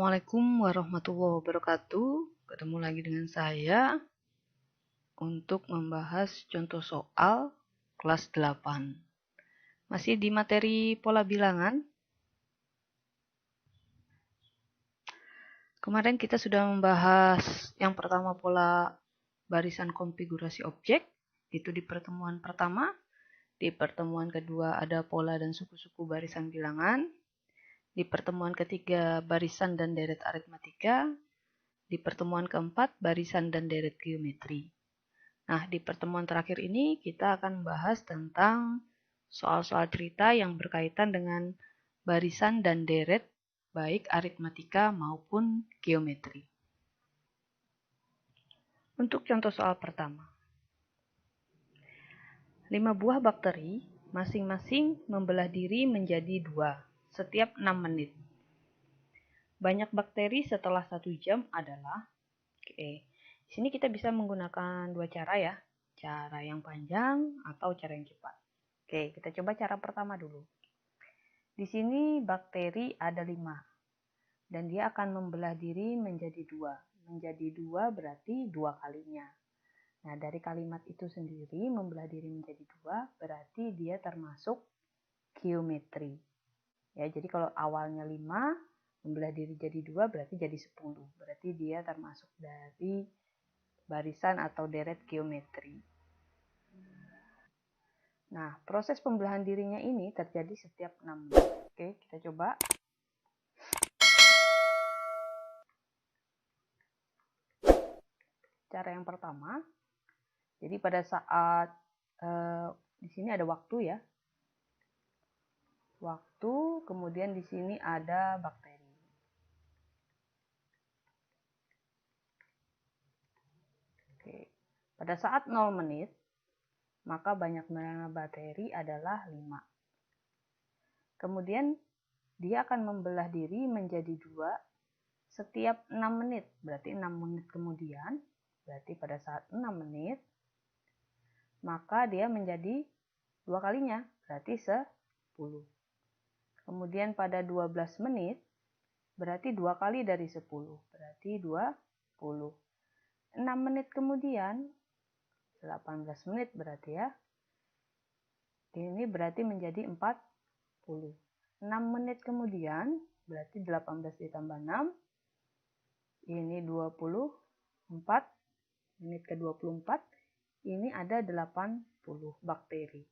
Assalamualaikum warahmatullahi wabarakatuh. Ketemu lagi dengan saya untuk membahas contoh soal kelas 8. Masih di materi pola bilangan. Kemarin kita sudah membahas yang pertama pola barisan konfigurasi objek, itu di pertemuan pertama. Di pertemuan kedua ada pola dan suku-suku barisan bilangan. Di pertemuan ketiga barisan dan deret aritmatika. Di pertemuan keempat barisan dan deret geometri. Nah, di pertemuan terakhir ini kita akan membahas tentang soal-soal cerita yang berkaitan dengan barisan dan deret, baik aritmatika maupun geometri. Untuk contoh soal pertama. 5 buah bakteri masing-masing membelah diri menjadi 2 setiap 6 menit. Banyak bakteri setelah 1 jam adalah, di sini kita bisa menggunakan dua cara ya. Cara yang panjang atau cara yang cepat. Oke, kita coba cara pertama dulu. Di sini bakteri ada 5. Dan dia akan membelah diri menjadi 2. Menjadi 2 berarti 2 kalinya. Nah, dari kalimat itu sendiri, membelah diri menjadi 2 berarti dia termasuk geometri. Ya, jadi kalau awalnya 5, membelah diri jadi 2 berarti jadi 10. Berarti dia termasuk dari barisan atau deret geometri. Nah, proses pembelahan dirinya ini terjadi setiap 6 menit. Oke, kita coba. Cara yang pertama, jadi pada saat di sini ada waktu ya. Waktu, kemudian di sini ada bakteri. Oke. Pada saat 0 menit, maka banyaknya bakteri adalah 5. Kemudian dia akan membelah diri menjadi 2 setiap 6 menit. Berarti 6 menit kemudian, berarti pada saat 6 menit, maka dia menjadi 2 kalinya, berarti 10. Kemudian pada 12 menit, berarti 2 kali dari 10, berarti 20. 6 menit kemudian, 18 menit berarti ya. Ini berarti menjadi 40. 6 menit kemudian, berarti 18 ditambah 6, ini 24. Menit ke-24, ini ada 80 bakteri.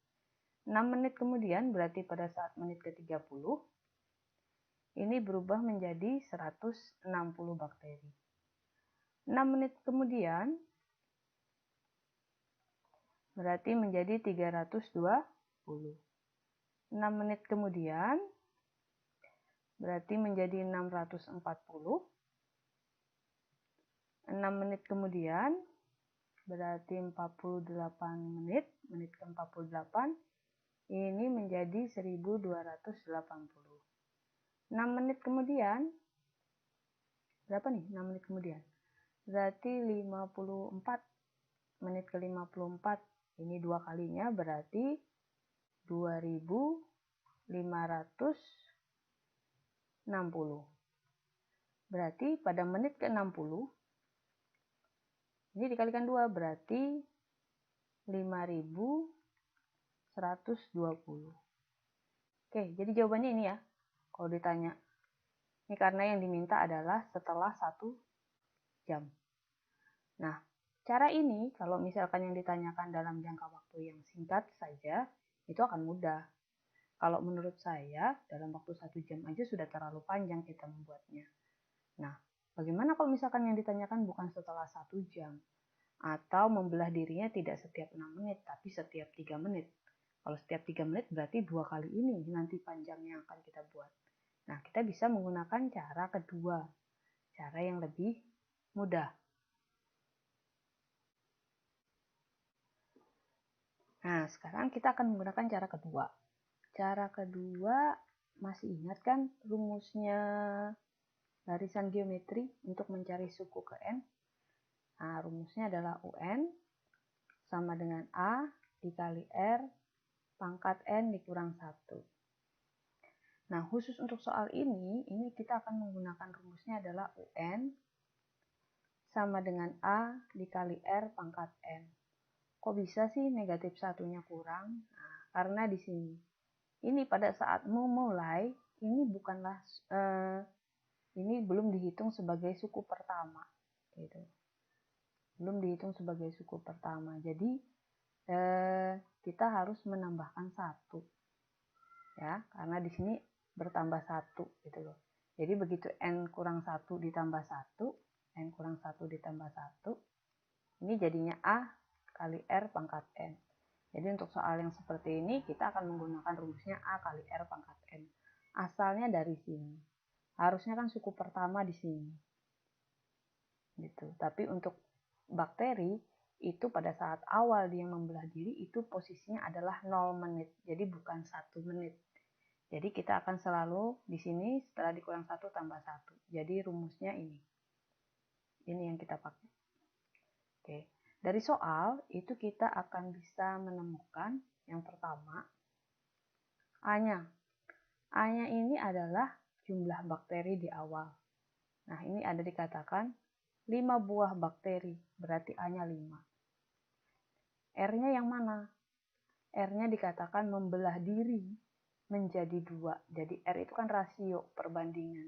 6 menit kemudian, berarti pada saat menit ke-30, ini berubah menjadi 160 bakteri. 6 menit kemudian, berarti menjadi 320. 6 menit kemudian, berarti menjadi 640. 6 menit kemudian, berarti 48 menit, menit ke-48, ini menjadi 1280. 6 menit kemudian, berapa nih 6 menit kemudian? Berarti 54, menit ke-54, ini 2 kalinya berarti 2560. Berarti pada menit ke-60, ini dikalikan 2 berarti 5120. Oke, jadi jawabannya ini ya. Kalau ditanya. Ini karena yang diminta adalah setelah 1 jam. Nah, cara ini kalau misalkan yang ditanyakan dalam jangka waktu yang singkat saja, itu akan mudah. Kalau menurut saya, dalam waktu 1 jam aja sudah terlalu panjang kita membuatnya. Nah, bagaimana kalau misalkan yang ditanyakan bukan setelah 1 jam? Atau membelah dirinya tidak setiap 6 menit, tapi setiap 3 menit. Kalau setiap 3 menit berarti 2 kali ini nanti panjangnya yang akan kita buat. Nah, kita bisa menggunakan cara kedua, cara yang lebih mudah. Nah, sekarang kita akan menggunakan cara kedua. Cara kedua, masih ingat kan rumusnya barisan geometri untuk mencari suku ke N? Nah, rumusnya adalah UN sama dengan A dikali R pangkat N dikurang 1. Nah, khusus untuk soal ini kita akan menggunakan rumusnya adalah UN sama dengan A dikali R pangkat N. Kok bisa sih negatif satunya kurang? Nah, karena di sini, ini pada saat memulai, ini bukanlah, ini belum dihitung sebagai suku pertama. Gitu. Belum dihitung sebagai suku pertama. Jadi, kita harus menambahkan 1. Ya, karena di sini bertambah 1 gitu loh. Jadi begitu N kurang 1 ditambah 1, N kurang 1 ditambah 1, ini jadinya A kali R pangkat N. Jadi untuk soal yang seperti ini kita akan menggunakan rumusnya A kali R pangkat N. Asalnya dari sini. Harusnya kan suku pertama di sini. Gitu. Tapi untuk bakteri itu pada saat awal dia membelah diri itu posisinya adalah 0 menit. Jadi bukan 1 menit. Jadi kita akan selalu di sini setelah dikurang 1 tambah 1. Jadi rumusnya ini. Ini yang kita pakai. Oke. Dari soal itu kita akan bisa menemukan yang pertama A-nya. A-nya ini adalah jumlah bakteri di awal. Nah, ini ada dikatakan 5 buah bakteri, berarti A-nya 5. R-nya yang mana? R-nya dikatakan membelah diri menjadi 2. Jadi R itu kan rasio perbandingan.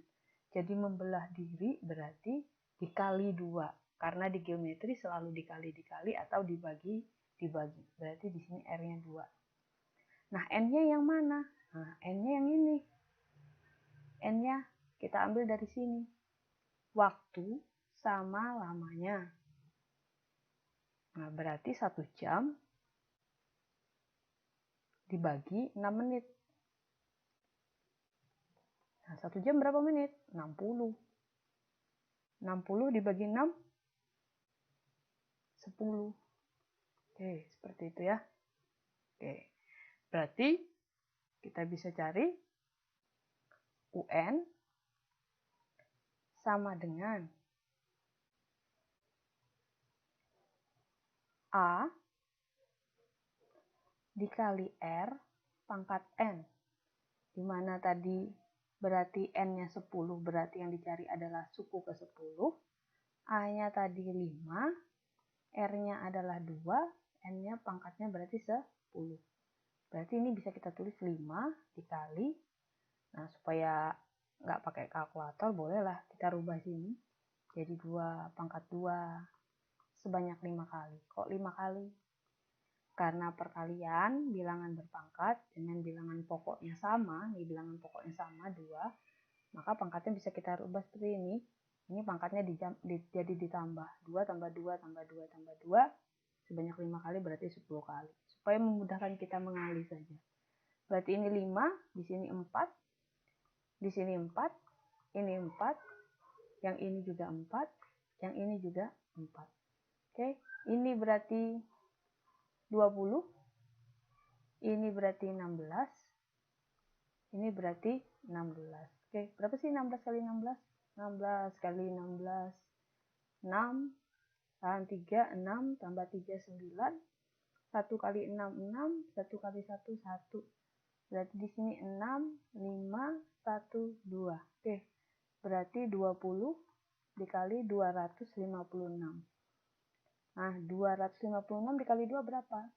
Jadi membelah diri berarti dikali 2. Karena di geometri selalu dikali-dikali atau dibagi-dibagi. Berarti di sini R-nya 2. Nah, N-nya yang mana? Nah, N-nya yang ini. N-nya kita ambil dari sini. Waktu sama lamanya. Nah, berarti 1 jam dibagi 6 menit. Nah, 1 jam berapa menit? 60. 60 dibagi 6, 10. Oke, seperti itu ya. Oke, berarti kita bisa cari UN sama dengan A dikali R pangkat N. Di mana tadi berarti N-nya 10, berarti yang dicari adalah suku ke-10. A-nya tadi 5, R-nya adalah 2, N-nya pangkatnya berarti 10. Berarti ini bisa kita tulis 5 dikali. Nah, supaya nggak pakai kalkulator, bolehlah kita rubah sini. Jadi 2 pangkat 2 sebanyak 5 kali. Kok 5 kali? Karena perkalian bilangan berpangkat dengan bilangan pokoknya sama, nih bilangan pokoknya sama 2, maka pangkatnya bisa kita rubah seperti ini. Ini pangkatnya jadi ditambah 2 tambah 2 tambah 2 tambah 2 sebanyak 5 kali berarti 10 kali. Supaya memudahkan kita mengali saja. Berarti ini 5, di sini 4, di sini 4, ini 4, yang ini juga 4, yang ini juga 4. Oke, ini berarti 20, ini berarti 16, ini berarti 16. Oke, berapa sih 16 kali 16? 16 kali 16, 6, tahan 3, 6, tambah 3, 9, 1 kali 6, 6, 1 kali 1, 1. Berarti di sini 6, 5, 1, 2. Oke, berarti 20 dikali 256. Nah, 256 dikali 2 berapa?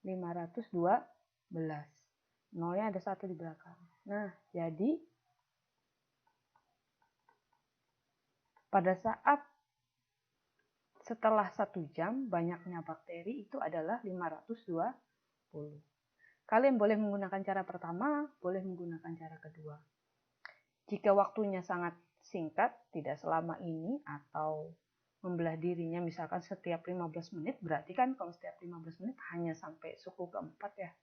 512. Nolnya ada 1 di belakang. Nah, jadi pada saat setelah 1 jam, banyaknya bakteri itu adalah 520. Kalian boleh menggunakan cara pertama, boleh menggunakan cara kedua. Jika waktunya sangat singkat, tidak selama ini, atau membelah dirinya misalkan setiap 15 menit, berarti kan kalau setiap 15 menit hanya sampai suku keempat ya.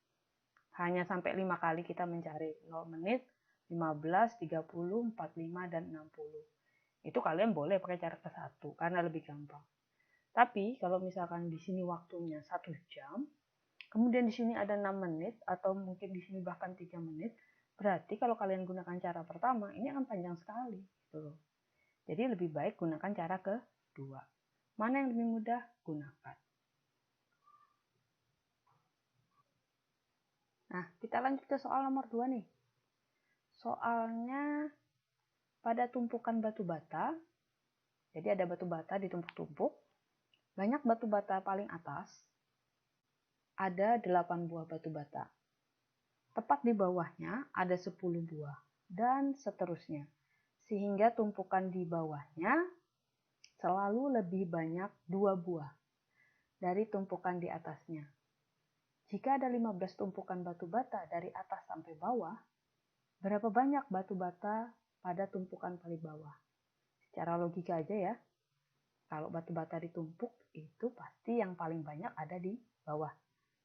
Hanya sampai 5 kali kita mencari 0 menit, 15, 30, 45, dan 60. Itu kalian boleh pakai cara ke-1 karena lebih gampang. Tapi kalau misalkan di sini waktunya 1 jam, kemudian di sini ada 6 menit, atau mungkin di sini bahkan 3 menit, berarti kalau kalian gunakan cara pertama, ini akan panjang sekali. Gitu. Jadi lebih baik gunakan cara kedua. Mana yang lebih mudah? Gunakan. Nah, kita lanjut ke soal nomor 2 nih. soalnya pada tumpukan batu bata, jadi ada batu bata ditumpuk-tumpuk, banyak batu bata paling atas, ada 8 buah batu bata. Tepat di bawahnya ada 10 buah, dan seterusnya. Sehingga tumpukan di bawahnya selalu lebih banyak 2 buah dari tumpukan di atasnya. Jika ada 15 tumpukan batu bata dari atas sampai bawah, berapa banyak batu bata pada tumpukan paling bawah? Secara logika aja ya, kalau batu bata ditumpuk itu pasti yang paling banyak ada di bawah.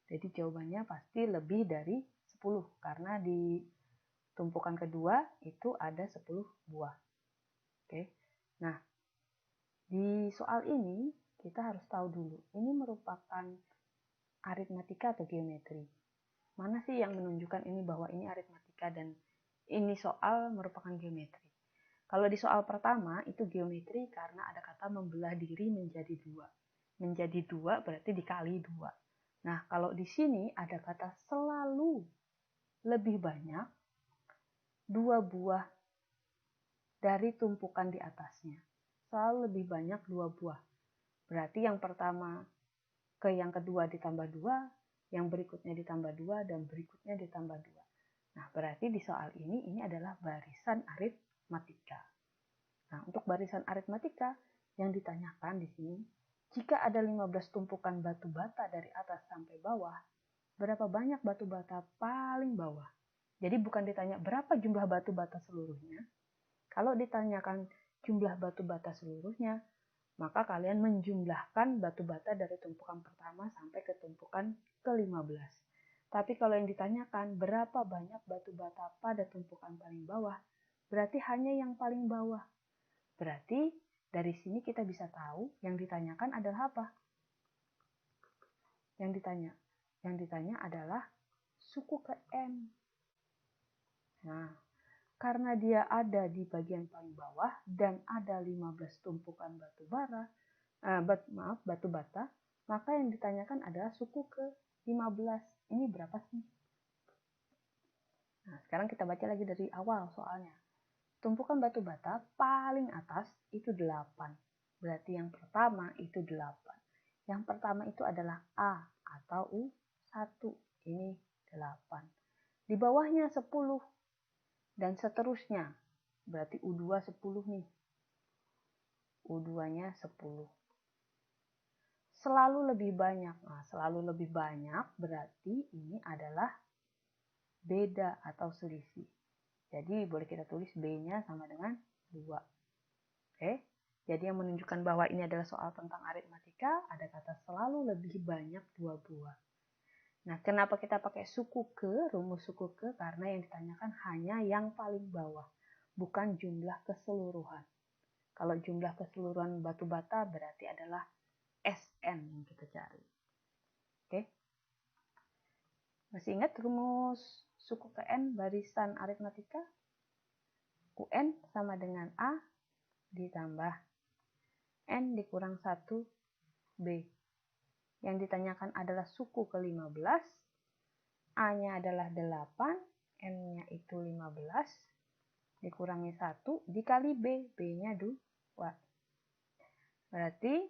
Jadi jawabannya pasti lebih dari 10 karena di tumpukan kedua itu ada 10 buah. Oke. Nah, di soal ini kita harus tahu dulu, ini merupakan aritmatika atau geometri. Mana sih yang menunjukkan ini bahwa ini aritmatika dan ini soal merupakan geometri? Kalau di soal pertama itu geometri karena ada kata membelah diri menjadi 2. Menjadi 2 berarti dikali 2. Nah, kalau di sini ada kata selalu lebih banyak 2 buah dari tumpukan di atasnya. Selalu lebih banyak 2 buah. Berarti yang pertama ke yang kedua ditambah 2, yang berikutnya ditambah 2, dan berikutnya ditambah 2. Nah, berarti di soal ini adalah barisan aritmatika. Nah, untuk barisan aritmatika yang ditanyakan di sini, jika ada 15 tumpukan batu bata dari atas sampai bawah, berapa banyak batu bata paling bawah? Jadi bukan ditanya berapa jumlah batu bata seluruhnya. Kalau ditanyakan jumlah batu bata seluruhnya, maka kalian menjumlahkan batu bata dari tumpukan pertama sampai ke tumpukan ke-15. Tapi kalau yang ditanyakan berapa banyak batu bata pada tumpukan paling bawah, berarti hanya yang paling bawah. Berarti dari sini kita bisa tahu yang ditanyakan adalah apa? Yang ditanya adalah suku ke N. Nah, karena dia ada di bagian paling bawah dan ada 15 tumpukan batu bata, maka yang ditanyakan adalah suku ke-15. Ini berapa sih? Nah, sekarang kita baca lagi dari awal soalnya. Tumpukan batu bata paling atas itu 8. Berarti yang pertama itu 8. Yang pertama itu adalah A atau U1. Ini 8. Di bawahnya 10. Dan seterusnya. Berarti U2 10 nih. U2-nya 10. Selalu lebih banyak. Nah, selalu lebih banyak berarti ini adalah beda atau selisih. Jadi boleh kita tulis B-nya sama dengan 2. Oke. Jadi yang menunjukkan bahwa ini adalah soal tentang aritmatika, ada kata selalu lebih banyak 2 buah. Nah, kenapa kita pakai suku ke, rumus suku ke? Karena yang ditanyakan hanya yang paling bawah, bukan jumlah keseluruhan. Kalau jumlah keseluruhan batu bata berarti adalah SN yang kita cari. Oke. Masih ingat rumus suku ke N barisan aritmatika? UN sama dengan A ditambah N dikurang 1B. Yang ditanyakan adalah suku ke-15, A-nya adalah 8, N-nya itu 15, dikurangi 1, dikali B, B-nya 2. Berarti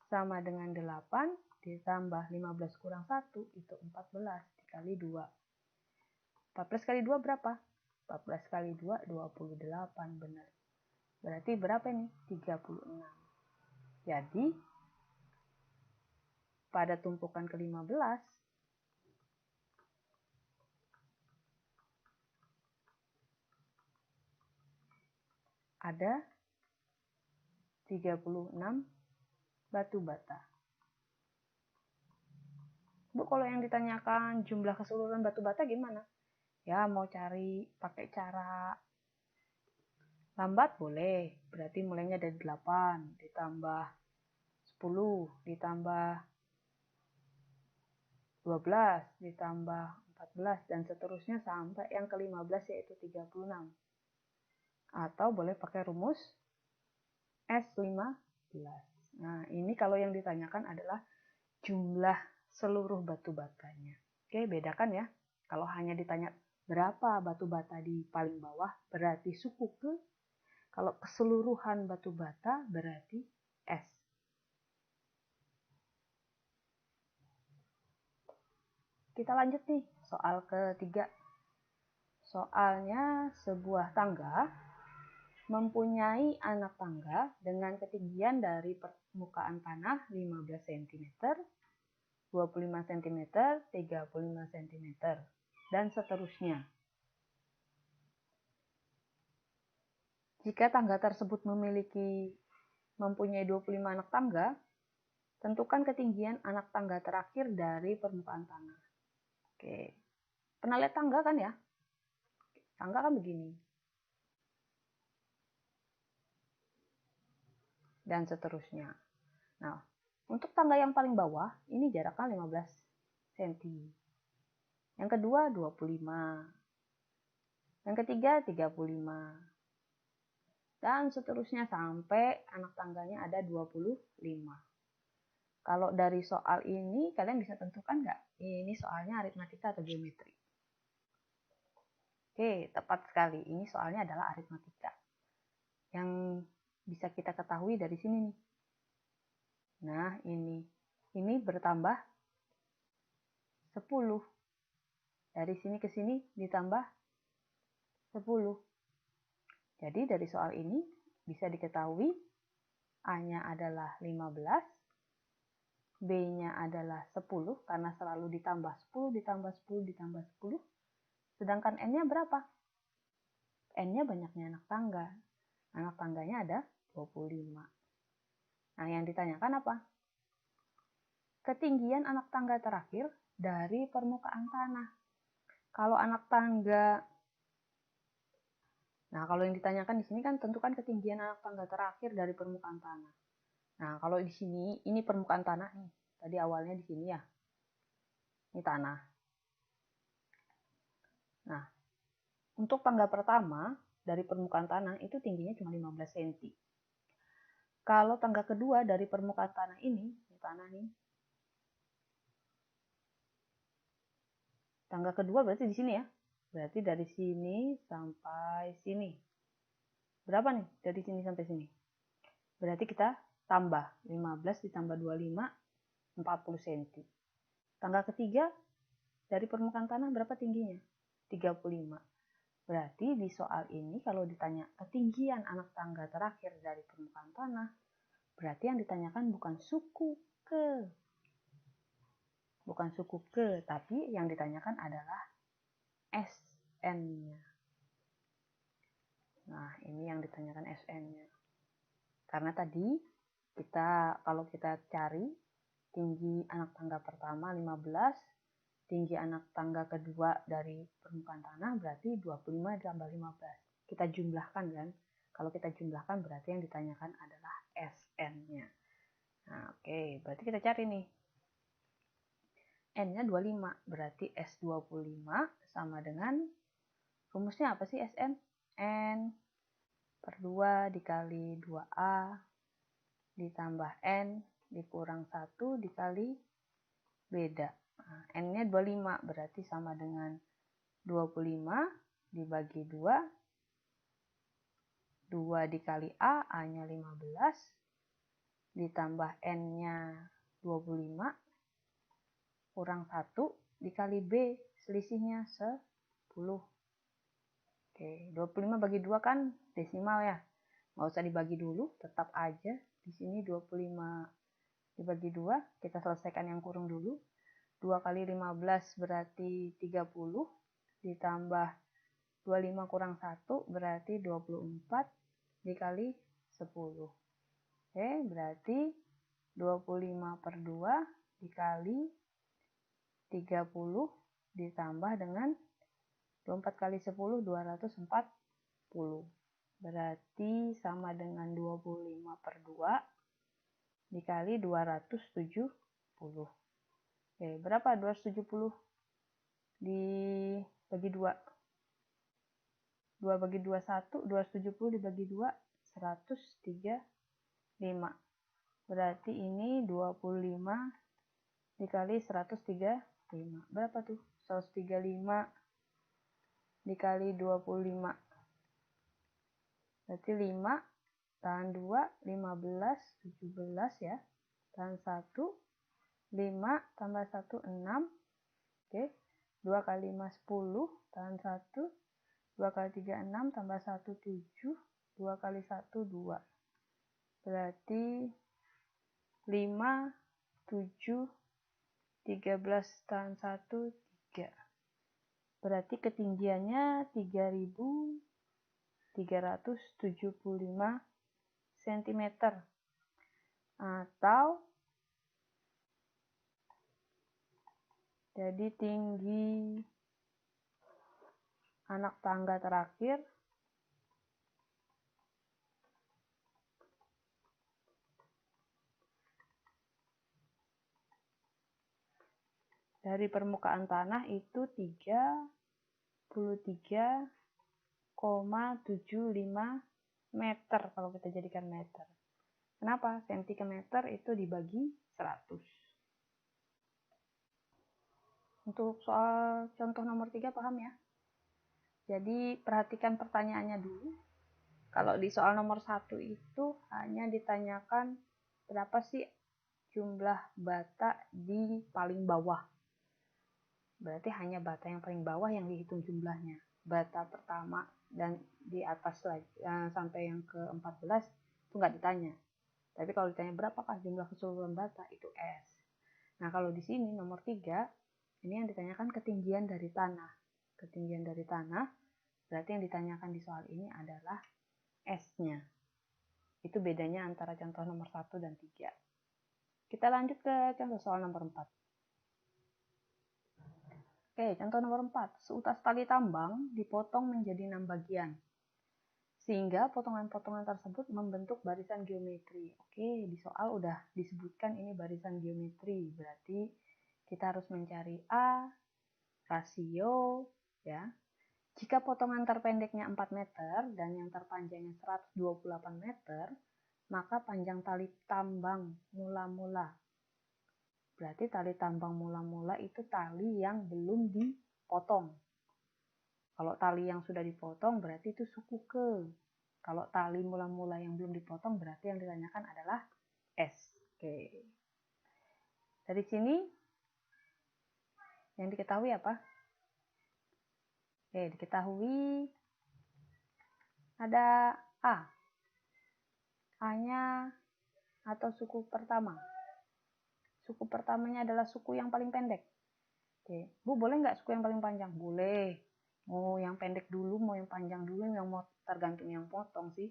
sama dengan 8 ditambah 15 kurang 1, itu 14, dikali 2. 14 kali 2 berapa? 14 kali 2, 28, benar. Berarti berapa ini? 36. Jadi, pada tumpukan ke-15, ada 36 batu bata. Bu, kalau yang ditanyakan jumlah keseluruhan batu bata gimana? Ya, mau cari pakai cara lambat boleh. Berarti mulainya dari 8, ditambah 10, ditambah 12, ditambah 14, dan seterusnya sampai yang ke-15 yaitu 36. Atau boleh pakai rumus S15. Nah, ini kalau yang ditanyakan adalah jumlah seluruh batu batanya. Oke, bedakan ya. Kalau hanya ditanya berapa batu bata di paling bawah berarti suku ke. Kalau keseluruhan batu bata berarti S. Kita lanjut nih, soal ketiga. Soalnya sebuah tangga mempunyai anak tangga dengan ketinggian dari permukaan tanah 15 cm, 25 cm, 35 cm, dan seterusnya. Jika tangga tersebut mempunyai 25 anak tangga, tentukan ketinggian anak tangga terakhir dari permukaan tanah. Oke, pernah lihat tangga kan ya? Tangga kan begini. Dan seterusnya. Nah, untuk tangga yang paling bawah, ini jaraknya 15 cm. Yang kedua 25. Yang ketiga 35. Dan seterusnya sampai anak tangganya ada 25. Kalau dari soal ini, kalian bisa tentukan nggak? Ini soalnya aritmatika atau geometri? Oke, tepat sekali. Ini soalnya adalah aritmatika. Yang bisa kita ketahui dari sini nih. Nah, ini bertambah 10. Dari sini ke sini ditambah 10. Jadi dari soal ini bisa diketahui A-nya adalah 15, B-nya adalah 10 karena selalu ditambah 10, ditambah 10, ditambah 10. Sedangkan N-nya berapa? N-nya banyaknya anak tangga. Anak tangganya ada 25. Nah, yang ditanyakan apa? Ketinggian anak tangga terakhir dari permukaan tanah. Kalau anak tangga, nah kalau yang ditanyakan di sini kan tentukan ketinggian anak tangga terakhir dari permukaan tanah. Nah, kalau di sini ini permukaan tanah nih. Tadi awalnya di sini ya. Ini tanah. Nah, untuk tangga pertama dari permukaan tanah itu tingginya cuma 15 cm. Kalau tangga kedua dari permukaan tanah ini tanah nih. Tangga kedua berarti di sini ya. Berarti dari sini sampai sini. Berapa nih dari sini sampai sini? Berarti kita tambah 15 ditambah 25, 40 cm. Tangga ketiga dari permukaan tanah berapa tingginya? 35. Berarti di soal ini kalau ditanya ketinggian anak tangga terakhir dari permukaan tanah, berarti yang ditanyakan bukan suku ke. Bukan suku ke, tapi yang ditanyakan adalah SN-nya. Nah, ini yang ditanyakan SN-nya. Karena tadi kalau kita cari tinggi anak tangga pertama 15, tinggi anak tangga kedua dari permukaan tanah berarti 25 ditambah 15. Kita jumlahkan kan? Kalau kita jumlahkan berarti yang ditanyakan adalah SN-nya. Nah, oke, berarti kita cari nih. N-nya 25, berarti S25 sama dengan, rumusnya apa sih SN? N per 2 dikali 2A ditambah N dikurang 1 dikali beda. Nah, N-nya 25, berarti sama dengan 25 dibagi 2, 2 dikali A, A-nya 15, ditambah N-nya 25, kurang 1 dikali B, selisihnya 10. Oke, 25 bagi 2 kan desimal ya. Nggak usah dibagi dulu, tetap aja. Di sini 25 dibagi 2, kita selesaikan yang kurung dulu. 2 kali 15 berarti 30, ditambah 25 kurang 1 berarti 24 dikali 10. Oke, berarti 25 per 2 dikali 30 ditambah dengan 24 kali 10, 240. Berarti sama dengan 25 per 2 dikali 270. Oke, berapa 270 dibagi 2? 2 bagi 2, 1. 270 dibagi 2, 135. Berarti ini 25 dikali 135. Berapa tuh? 135 dikali 25. Berarti 5, tahan 2, 15, 17 ya. Tahan 1, 5, tambah 1, 6. Oke, 2 kali 5, 10, tahan 1. 2 kali 3, 6, tambah 1, 7. 2 kali 1, 2. Berarti 5, 7, 13 tahan 1, 3. Berarti ketinggiannya 3.375 cm. Atau jadi tinggi anak tangga terakhir dari permukaan tanah itu 33,75 meter kalau kita jadikan meter. Kenapa? Senti ke meter itu dibagi 100. Untuk soal contoh nomor 3 paham ya? Jadi perhatikan pertanyaannya dulu. Kalau di soal nomor 1 itu hanya ditanyakan berapa sih jumlah bata di paling bawah. Berarti hanya bata yang paling bawah yang dihitung jumlahnya. Bata pertama dan di atas lagi sampai yang ke-14 itu nggak ditanya. Tapi kalau ditanya berapakah jumlah keseluruhan bata, itu S. Nah, kalau di sini nomor 3, ini yang ditanyakan ketinggian dari tanah. Ketinggian dari tanah, berarti yang ditanyakan di soal ini adalah S-nya. Itu bedanya antara contoh nomor 1 dan 3. Kita lanjut ke contoh soal nomor 4. Oke, contoh nomor 4. Seutas tali tambang dipotong menjadi 6 bagian. Sehingga potongan-potongan tersebut membentuk barisan geometri. Oke, di soal udah disebutkan ini barisan geometri. Berarti kita harus mencari A, rasio, ya. Jika potongan terpendeknya 4 meter dan yang terpanjangnya 128 meter, maka panjang tali tambang mula-mula. Berarti tali tambang mula-mula itu tali yang belum dipotong. Kalau tali yang sudah dipotong berarti itu suku ke. Kalau tali mula-mula yang belum dipotong berarti yang ditanyakan adalah S. Oke. Dari sini yang diketahui apa? Oke, diketahui ada A. A-nya atau suku pertama. Suku pertamanya adalah suku yang paling pendek. Oke, Bu boleh nggak suku yang paling panjang? Boleh. Mau yang pendek dulu, mau yang panjang dulu, yang mau tergantung yang potong sih.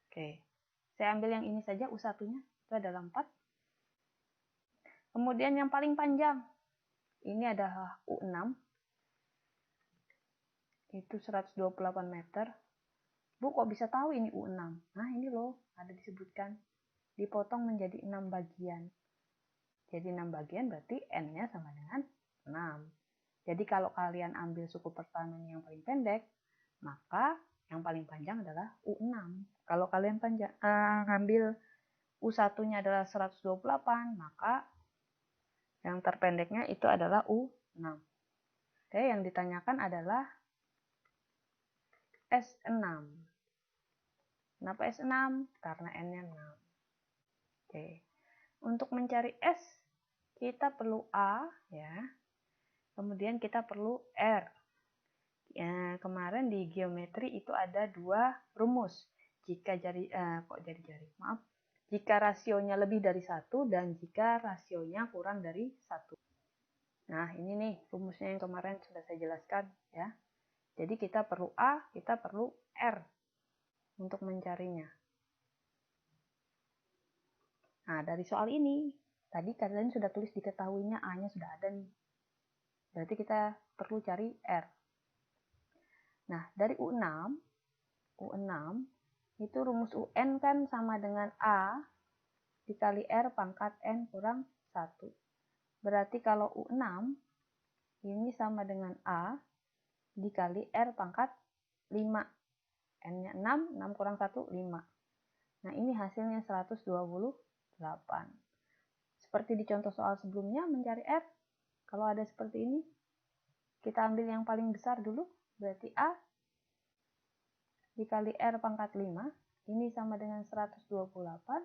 Oke, saya ambil yang ini saja, U1-nya, itu adalah 4. Kemudian yang paling panjang, ini adalah U6, itu 128 meter. Bu, kok bisa tahu ini U6? Nah, ini loh, ada disebutkan. Dipotong menjadi 6 bagian. Jadi 6 bagian berarti N-nya sama dengan 6. Jadi kalau kalian ambil suku pertamanya yang paling pendek, maka yang paling panjang adalah U6. Kalau kalian ngambil U1-nya adalah 128, maka yang terpendeknya itu adalah U6. Oke, yang ditanyakan adalah S6. Kenapa S6? Karena N-nya 6. Oke. Untuk mencari S, kita perlu A, ya. Kemudian kita perlu R. Ya, kemarin di geometri itu ada 2 rumus. Jika jika rasionya lebih dari 1 dan jika rasionya kurang dari 1. Nah, ini nih rumusnya yang kemarin sudah saya jelaskan, ya. Jadi kita perlu A, kita perlu R untuk mencarinya. Nah, dari soal ini, tadi kalian sudah tulis diketahuinya A-nya sudah ada nih. Berarti kita perlu cari R. Nah, dari U6 itu rumus UN kan sama dengan A dikali R pangkat N kurang 1. Berarti kalau U6 ini sama dengan A dikali R pangkat 5. N-nya 6, 6 kurang 1, 5. Nah, ini hasilnya 128. Seperti di contoh soal sebelumnya, mencari R. Kalau ada seperti ini, kita ambil yang paling besar dulu. berarti A dikali R pangkat 5, ini sama dengan 128.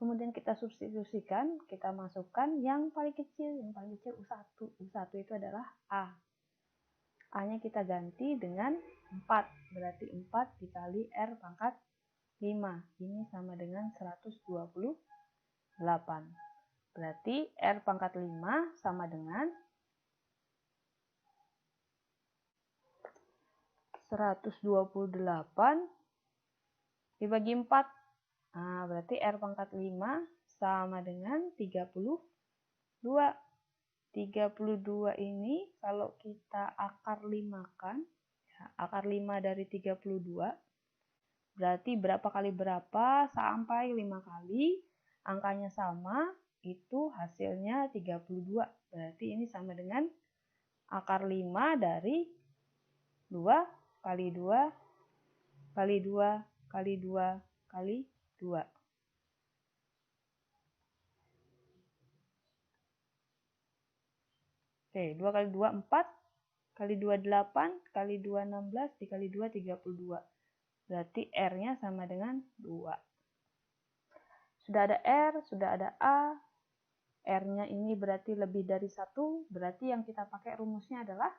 Kemudian kita substitusikan, kita masukkan yang paling kecil U1. U1 itu adalah A. A-nya kita ganti dengan 4, berarti 4 dikali R pangkat 5. Ini sama dengan 128. Berarti R pangkat 5 sama dengan 128 dibagi 4. Nah, berarti R pangkat 5 sama dengan 32. 32 ini kalau kita akar 5-kan, ya, akar 5 dari 32, berarti berapa kali berapa sampai 5 kali, angkanya sama, itu hasilnya 32. Berarti ini sama dengan akar 5 dari 2 kali 2 kali 2 kali 2 kali 2. Oke, 2 kali 2, 4. Kali 2, 8. Kali 2, 16. Dikali 2, 32. Berarti R-nya sama dengan 2. Sudah ada R, sudah ada A. R-nya ini berarti lebih dari 1. Berarti yang kita pakai rumusnya adalah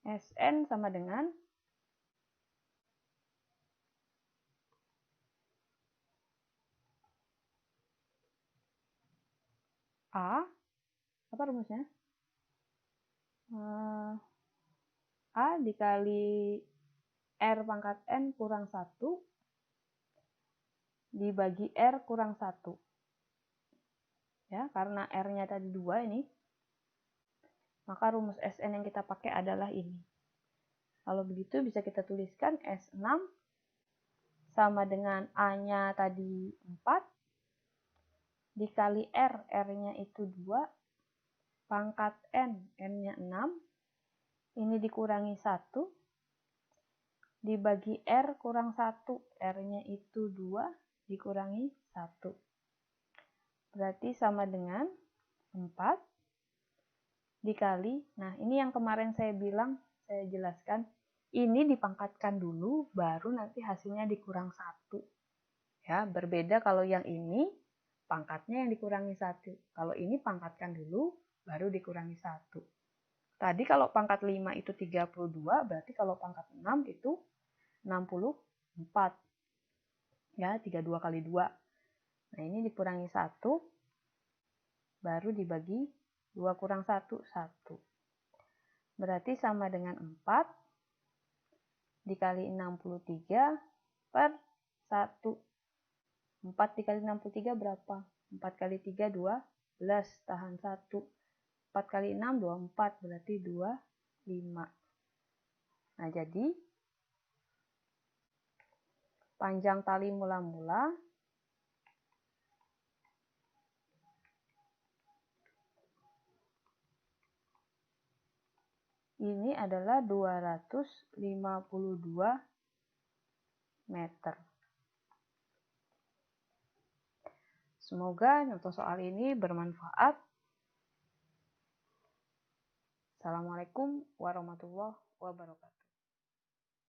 Sn sama dengan A. Apa rumusnya? A dikali R pangkat N kurang 1 dibagi R kurang 1. Ya, karena R-nya tadi 2 ini, maka rumus Sn yang kita pakai adalah ini. Kalau begitu bisa kita tuliskan S6 sama dengan A-nya tadi 4 dikali R, R-nya itu 2, pangkat N, N-nya 6, ini dikurangi 1, dibagi R kurang 1, R-nya itu 2, dikurangi 1. Berarti sama dengan 4 dikali, nah ini yang kemarin saya bilang, saya jelaskan, ini dipangkatkan dulu, baru nanti hasilnya dikurang 1. Ya, berbeda kalau yang ini, pangkatnya yang dikurangi 1. Kalau ini pangkatkan dulu, baru dikurangi 1. Tadi kalau pangkat 5 itu 32, berarti kalau pangkat 6 itu 64. Ya, 32 kali 2. Nah, ini dikurangi 1, baru dibagi 2 kurang 1, 1. Berarti sama dengan 4 dikali 63 per 1. 4 dikali 63 berapa? 4 kali 3, 12, tahan 1. 4 kali 6, 24, berarti 25. Nah, jadi panjang tali mula-mula ini adalah 252 meter. Semoga contoh soal ini bermanfaat. Assalamualaikum warahmatullahi wabarakatuh.